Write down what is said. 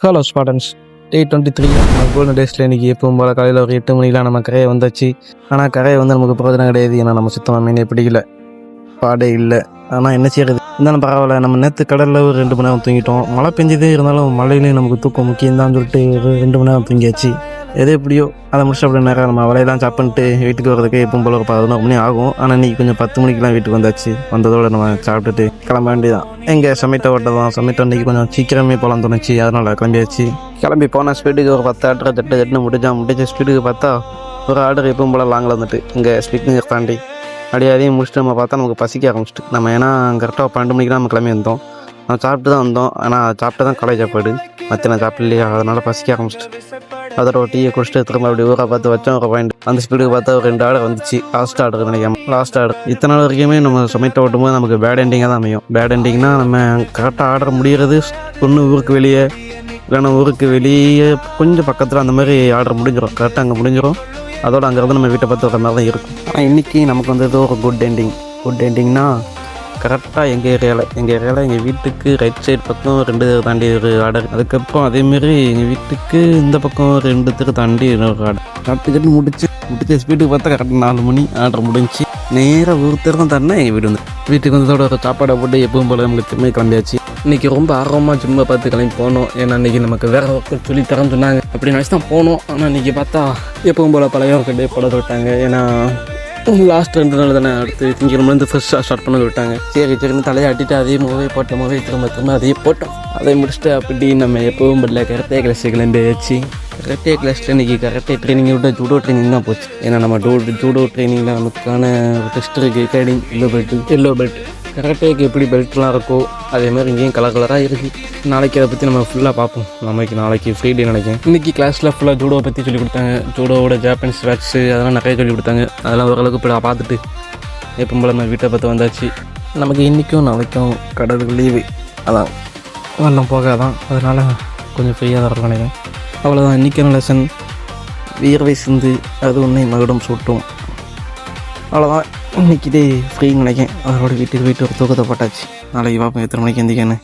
Hello ஸ்பாடன்ஸ், டே 23. நம்ம golden டேஸில் இன்றைக்கி எப்பவும் போல் காலையில் ஒரு 8 மணிக்கெலாம் நம்ம கரையை வந்தாச்சு. ஆனால் கரையை வந்து நமக்கு பிரயோஜனம் கிடையாது. ஏன்னா நம்ம சுத்தமாக மீனே பிடிக்கல, பாடே இல்லை. ஆனால் என்ன செய்யறது, இருந்தாலும் பரவாயில்ல. நம்ம நேற்று கடலில் ஒரு 2 மணி நேரம் தூங்கிட்டோம். மழை பெஞ்சதே இருந்தாலும் மழையிலையும் நமக்கு தூக்கம் முக்கியம் தான் சொல்லிட்டு ஒரு 2 மணி நேரம் தூங்கியாச்சு. எது எப்படியோ அதை முடிச்சு அப்படி நேரம் நம்ம வலையெல்லாம் சாப் பண்ணிட்டு வீட்டுக்கு வரதுக்கு எப்பவும் போல் ஒரு 11 மணி ஆகும். ஆனால் இன்றைக்கி கொஞ்சம் 10 மணிக்கெலாம் வீட்டுக்கு வந்தாச்சு. வந்ததோடு நம்ம சாப்பிட்டுட்டு கிளம்ப வேண்டியதான். எங்கள் சமைட்ட ஓட்டதான் சமைட்ட அன்றைக்கி கொஞ்சம் சீக்கிரமே போகலாம் தோணுச்சு. அதனால் கிளம்பியாச்சு. கிளம்பி போனால் ஸ்பீடுக்கு ஒரு 10 ஆர்டர் தட்டு முடிச்ச ஸ்பீடுக்கு பார்த்தா ஒரு ஆர்டர் எப்பவும் போல் லாங்கில் வந்துட்டு இங்கே ஸ்பீக்கர் தாண்டி அப்படியே அதையும் முடிச்சுட்டு நம்ம பார்த்தா நமக்கு பசிக்க ஆரம்பிச்சிட்டு. நம்ம ஏன்னா கரெக்டாக 12 மணிக்கு தான் நம்ம கிளம்பி வந்தோம். நான் சாப்பிட்டு தான் வந்தோம். ஆனால் சாப்பிட்டு தான் காலேஜ் சாப்பாடு மற்ற சாப்பிடலையா, அதனால் பசிக்க ஆரம்பிச்சிட்டு அதோட டீயை குடிச்சிட்டு திரும்ப அப்படி ஊரை பார்த்து வச்சோம். ஒரு பாயிண்ட் அந்த ஸ்பீடுக்கு பார்த்தா ஒரு 2 ஆர்டர் வந்துச்சு. லாஸ்ட் ஆர்டர் நினைக்காம லாஸ்ட் ஆர்டர். இத்தனை நாள் வரைக்குமே நம்ம சமைட்ட ஓட்டும்போது நமக்கு பேட் எண்டிங்காக தான் அமையும். பேட் எண்டிங்னா நம்ம கரெக்டாக ஆர்டர் முடிகிறது ஒன்று ஊருக்கு வெளியே, இல்லைன்னா ஊருக்கு வெளியே கொஞ்சம் பக்கத்தில் அந்த மாதிரி ஆர்டர் முடிஞ்சிடும். கரெக்டாக அங்கே முடிஞ்சிடும். அதோட அங்கேருந்து நம்ம வீட்டை பார்த்து வர மாதிரி தான் இருக்கும். ஆனால் இன்றைக்கி நமக்கு வந்து ஏதோ ஒரு குட் எண்டிங்னா கரெக்டாக எங்கள் ஏரியாவில் எங்கள் வீட்டுக்கு ரைட் சைடு பக்கம் 2 தாண்டி ஒரு ஆர்டர். அதுக்கப்புறம் அதேமாரி எங்கள் வீட்டுக்கு இந்த பக்கம் 2 தாண்டி ஒரு ஆர்டர். சாப்பிட்டு முடிச்ச ஸ்பீடுக்கு பார்த்தா கரெக்டாக 4 மணி ஆர்டர் முடிஞ்சு நேராக ஒருத்தர் தான் தரேன்னா எங்கள் வீடு வந்து வீட்டுக்கு வந்ததோட ஒரு சாப்பாடை போட்டு எப்பவும் போல நமக்கு திரும்ப கிளம்பியாச்சு. இன்றைக்கி ரொம்ப ஆர்வமாக ஜிம்மை பார்த்து கிளம்பி போனோம். ஏன்னா இன்றைக்கி நமக்கு வேறு ஒர்க்கு சொல்லி தரேன்னு சொன்னாங்க. அப்படி நினச்சி தான் போனோம். ஆனால் இன்றைக்கி பார்த்தா எப்பவும் போல் பழைய ஒர்க்கு டே போட விட்டாங்க. ஏன்னா லாஸ்ட் 2 நாள் தானே, அடுத்து திங்கக்கிழமை ஃப்ரெஷ்ஷாக ஸ்டார்ட் பண்ண விட்டாங்க. சரின்னு தலையை அட்டிட்டு அதே மூவே திரும்ப அதையே போட்டோம். அதை முடிச்சுட்டு அப்படி நம்ம எப்பவும் படல கரெக்டாக கிளாஸ் கிளம்பியாச்சு. கரெக்டாக கிளாஸில் இன்றைக்கி கரெக்டாக ட்ரைனிங் விட ஜூடோ ட்ரைனிங் தான் போச்சு. ஏன்னா நம்ம ஜூடோ ட்ரைனிங்கில் நமக்கான டெஸ்ட் இருக்குது. கைடிங் எல்லோ பெல்ட் கரெக்டாக எப்படி பெல்ட்லாம் இருக்கோ அதேமாதிரி இங்கேயும் கலராக இருக்குது. நாளைக்கு அதை பற்றி நம்ம ஃபுல்லாக பார்ப்போம். நாளைக்கு ஃப்ரீ டே நினைக்கிறேன். இன்றைக்கி கிளாஸில் ஃபுல்லாக ஜூடோவை பற்றி சொல்லிக் கொடுத்தாங்க. ஜூடோவோட ஜாப்பனீஸ் வேக்ஸு அதெல்லாம் நிறைய சொல்லிக் கொடுத்தாங்க. அதெல்லாம் ஓரளவுக்கு இப்போ பார்த்துட்டு எப்போ போல நம்ம வீட்டை பார்த்து வந்தாச்சு. நமக்கு இன்றைக்கும் நாளைக்கும் கடலுக்கு லீவு, அதான் வெள்ளம் போகாதான். அதனால் கொஞ்சம் ஃப்ரீயாக தான் இருக்கும் நினைக்கிறேன். அவ்வளோதான் இன்றைக்கான லெசன். வியர்வை சிந்து அது உன்னை மகுடம் சூட்டும். அவ்வளோதான் இன்றைக்கி டே ஃப்ரீன்னு நினைக்கிறேன். அதோட வீட்டுக்கு ஒரு தூக்கத்தை போட்டாச்சு. நாளைக்கு பார்ப்போம் எத்தனை மணிக்கு எந்திக்கன்னு.